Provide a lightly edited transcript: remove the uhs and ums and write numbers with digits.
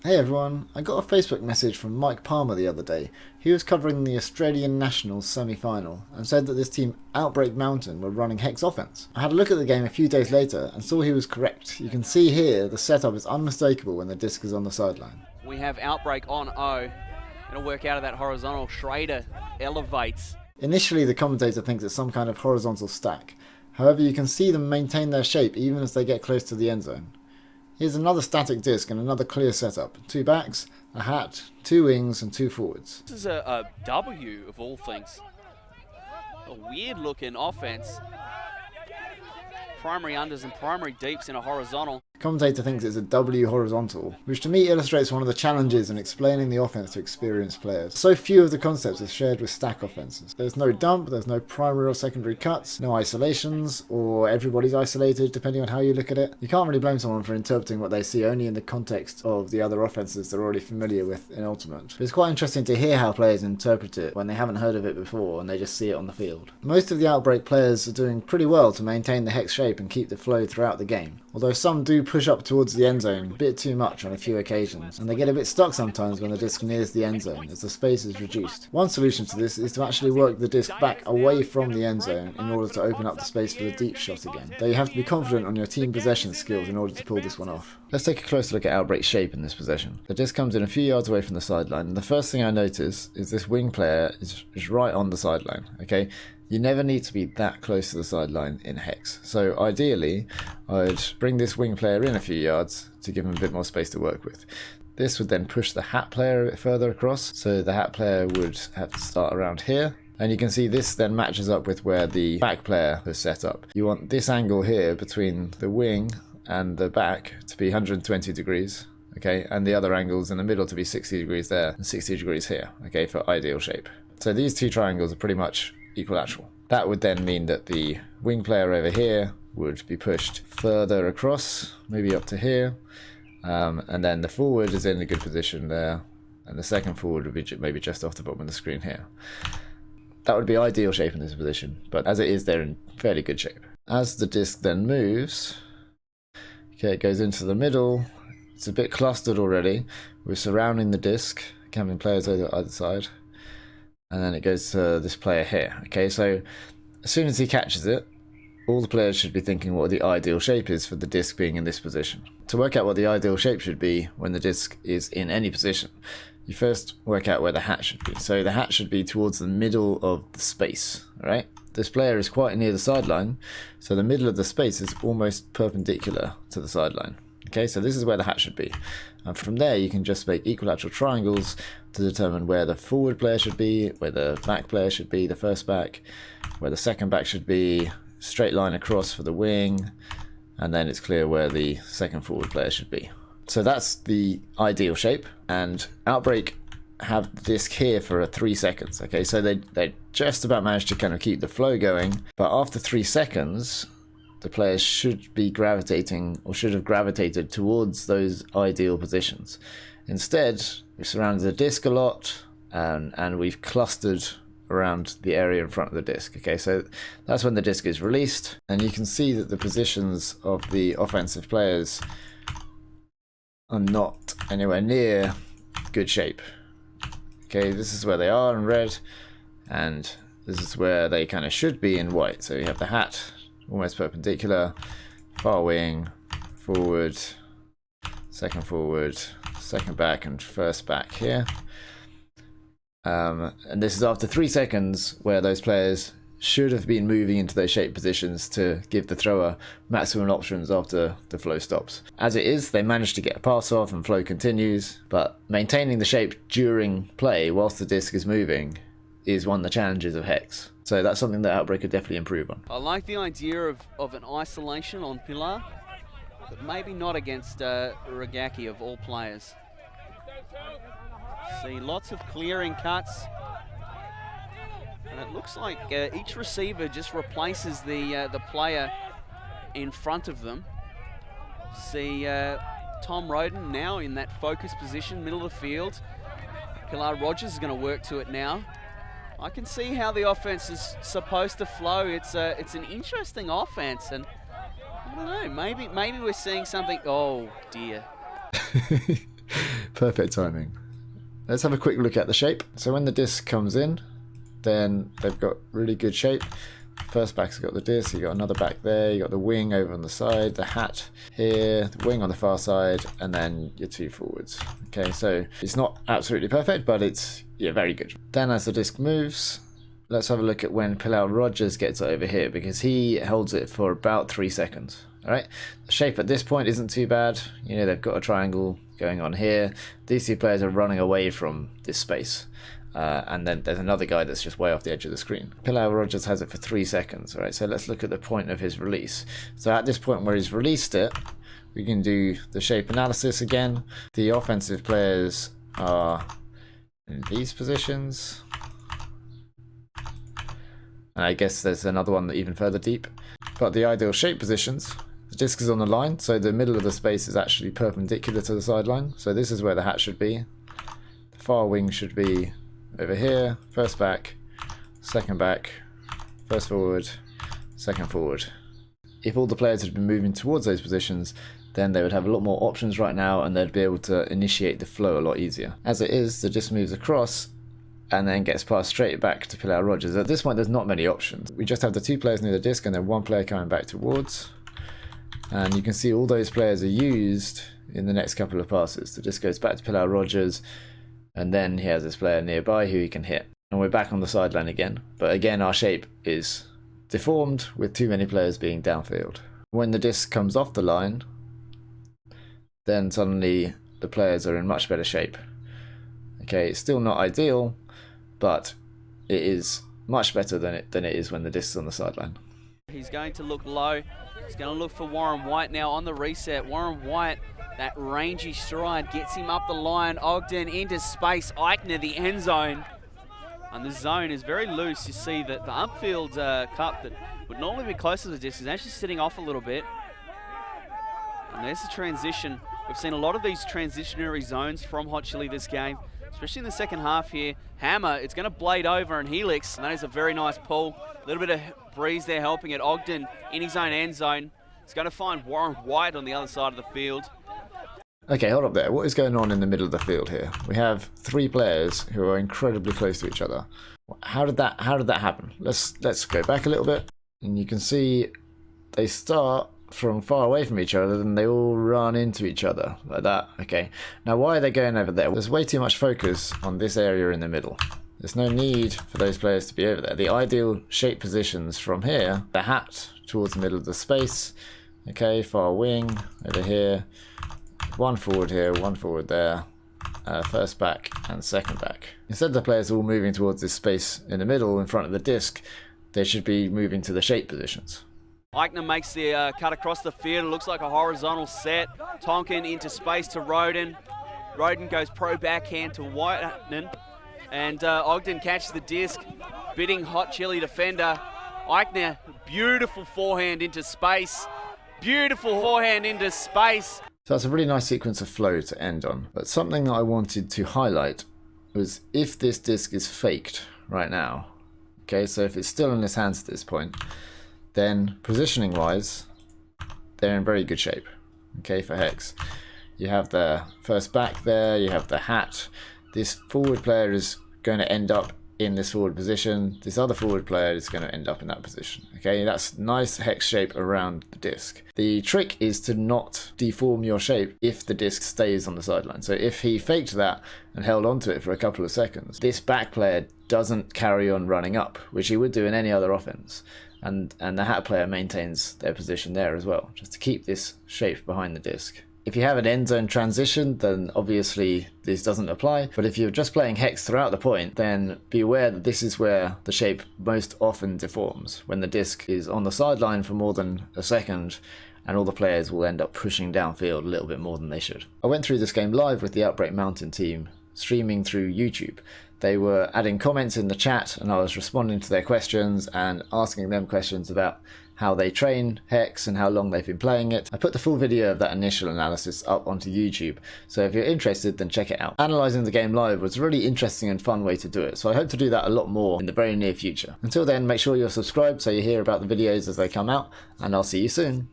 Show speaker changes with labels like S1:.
S1: Hey everyone, I got a Facebook message from Mike Palmer the other day. He was covering the Australian Nationals semi-final and said that this team Outbreak Mountain were running Hex offense. I had a look at the game a few days later and saw he was correct. You can see here the setup is unmistakable when the disc is on the sideline.
S2: We have Outbreak on O. It'll work out of that horizontal. Schrader elevates.
S1: Initially the commentator thinks it's some kind of horizontal stack. However, you can see them maintain their shape even as they get close to the end zone. Here's another static disc and another clear setup. 2 backs, a hat, 2 wings and 2 forwards.
S2: This is a W of all things. A weird looking offense. Primary unders and primary deeps in a horizontal.
S1: The commentator thinks it's a W horizontal, which to me illustrates one of the challenges in explaining the offense to experienced players. So few of the concepts are shared with stack offenses. There's no dump, there's no primary or secondary cuts, no isolations, or everybody's isolated depending on how you look at it. You can't really blame someone for interpreting what they see only in the context of the other offenses they're already familiar with in Ultimate. But it's quite interesting to hear how players interpret it when they haven't heard of it before and they just see it on the field. Most of the Outbreak players are doing pretty well to maintain the hex shape and keep the flow throughout the game, although some do push up towards the end zone a bit too much on a few occasions, and they get a bit stuck sometimes when the disc nears the end zone as the space is reduced. One solution to this is to actually work the disc back away from the end zone in order to open up the space for the deep shot again, though you have to be confident on your team possession skills in order to pull this one off. Let's take a closer look at Outbreak's shape in this possession. The disc comes in a few yards away from the sideline, and the first thing I notice is this wing player is right on the sideline, okay? You never need to be that close to the sideline in Hex. So ideally, I'd bring this wing player in a few yards to give him a bit more space to work with. This would then push the hat player a bit further across, so the hat player would have to start around here. And you can see this then matches up with where the back player is set up. You want this angle here between the wing and the back to be 120 degrees. Okay, and the other angles in the middle to be 60 degrees there and 60 degrees here, okay, for ideal shape. So these two triangles are pretty much equilateral. That would then mean that the wing player over here would be pushed further across, maybe up to here, and then the forward is in a good position there, and the second forward would be maybe just off the bottom of the screen here. That would be ideal shape in this position, but as it is, they're in fairly good shape. As the disc then moves, okay, it goes into the middle. It's a bit clustered already. We're surrounding the disc, having players over either side. And then it goes to this player here. Okay, so as soon as he catches it, all the players should be thinking what the ideal shape is for the disc being in this position. To work out what the ideal shape should be when the disc is in any position, you first work out where the hat should be. So the hat should be towards the middle of the space, right? This player is quite near the sideline, so the middle of the space is almost perpendicular to the sideline. Okay, so this is where the hat should be. And from there you can just make equilateral triangles to determine where the forward player should be, where the back player should be, the first back, where the second back should be, straight line across for the wing, and then it's clear where the second forward player should be. So that's the ideal shape, and Outbreak have the disc here for 3 seconds. Okay, so they just about managed to kind of keep the flow going, but after 3 seconds, the players should be gravitating, or should have gravitated towards those ideal positions. Instead, we've surrounded the disc a lot, and we've clustered around the area in front of the disc. Okay, so that's when the disc is released, and you can see that the positions of the offensive players are not anywhere near good shape. Okay, this is where they are in red, and this is where they kind of should be in white. So you have the hat almost perpendicular, far wing, forward, second back, and first back here. And this is after 3 seconds where those players should have been moving into those shape positions to give the thrower maximum options after the flow stops. As it is, they managed to get a pass off and flow continues, but maintaining the shape during play whilst the disc is moving is one of the challenges of Hex. So that's something that Outbreak could definitely improve on.
S2: I like the idea of an isolation on Pilar, but maybe not against Ragaki of all players. See lots of clearing cuts, and it looks like each receiver just replaces the player in front of them. See Tom Roden now in that focus position, middle of the field. Pilar Rogers is going to work to it now. I can see how the offense is supposed to flow. It's an interesting offense, and I don't know, maybe we're seeing something. Oh dear.
S1: Perfect timing. Let's have a quick look at the shape. So when the disc comes in, then they've got really good shape. First back's got the disc, you got another back there, you got the wing over on the side, the hat here, the wing on the far side, and then your two forwards. Okay, so it's not absolutely perfect, but it's very good. Then as the disc moves, let's have a look at when Pilar Rogers gets it over here, because he holds it for about 3 seconds. Alright, the shape at this point isn't too bad. You know, they've got a triangle going on here. These two players are running away from this space. And then there's another guy that's just way off the edge of the screen. Pilar Rogers has it for 3 seconds. Alright, so let's look at the point of his release. So at this point where he's released it, we can do the shape analysis again. The offensive players are in these positions. I guess there's another one even further deep. But the ideal shape positions, the disc is on the line, so the middle of the space is actually perpendicular to the sideline. So this is where the hat should be. The far wing should be over here, first back, second back, first forward, second forward. If all the players had been moving towards those positions, then they would have a lot more options right now and they'd be able to initiate the flow a lot easier. As it is, the disc moves across and then gets passed straight back to Pilar Rogers. At this point there's not many options. We just have the 2 players near the disc and then 1 player coming back towards. And you can see all those players are used in the next couple of passes. The disc goes back to Pilar Rogers, and then he has this player nearby who he can hit. And we're back on the sideline again. But again, our shape is deformed with too many players being downfield. When the disc comes off the line, then suddenly the players are in much better shape. Okay, it's still not ideal, but it is much better than it is when the disc is on the sideline.
S2: He's going to look low. He's going to look for Warren White now on the reset. Warren White, that rangy stride, gets him up the line. Ogden into space. Eichner, the end zone. And the zone is very loose. You see that the upfield cup that would normally be closer to the disc is actually sitting off a little bit. And there's the transition. We've seen a lot of these transitionary zones from Hot Chili this game, especially in the second half here. Hammer, it's going to blade over and helix, and that is a very nice pull. A little bit of breeze there helping it. Ogden in his own end zone. He's going to find Warren White on the other side of the field.
S1: Okay, hold up there. What is going on in the middle of the field here? We have 3 players who are incredibly close to each other. How did that happen? Let's go back a little bit, and you can see they start from far away from each other, and they all run into each other like that. Okay, now why are they going over there? There's way too much focus on this area in the middle. There's no need for those players to be over there. The ideal shape positions from here, the hat towards the middle of the space. Okay, far wing over here, 1 forward here, 1 forward there, first back and second back. Instead of the players all moving towards this space in the middle in front of the disc, they should be moving to the shape positions.
S2: Eichner makes the cut across the field. It looks like a horizontal set. Tonkin into space to Roden. Roden goes pro backhand to Whiteman. And Ogden catches the disc, bidding Hot Chili defender. Eichner, beautiful forehand into space. Beautiful forehand into space.
S1: So that's a really nice sequence of flow to end on. But something that I wanted to highlight was if this disc is faked right now. Okay, so if it's still in his hands at this point, then positioning wise, they're in very good shape. Okay, for Hex. You have the first back there, you have the hat. This forward player is going to end up in this forward position. This other forward player is going to end up in that position. Okay, that's nice hex shape around the disc. The trick is to not deform your shape if the disc stays on the sideline. So if he faked that and held onto it for a couple of seconds, this back player doesn't carry on running up, which he would do in any other offense. And the hat player maintains their position there as well, just to keep this shape behind the disc. If you have an end zone transition, then obviously this doesn't apply. But if you're just playing hex throughout the point, then be aware that this is where the shape most often deforms, when the disc is on the sideline for more than a second, and all the players will end up pushing downfield a little bit more than they should. I went through this game live with the Outbreak Mountain team, streaming through YouTube. They were adding comments in the chat, and I was responding to their questions and asking them questions about how they train Hex and how long they've been playing it. I put the full video of that initial analysis up onto YouTube, so if you're interested, then check it out. Analysing the game live was a really interesting and fun way to do it, so I hope to do that a lot more in the very near future. Until then, make sure you're subscribed so you hear about the videos as they come out, and I'll see you soon.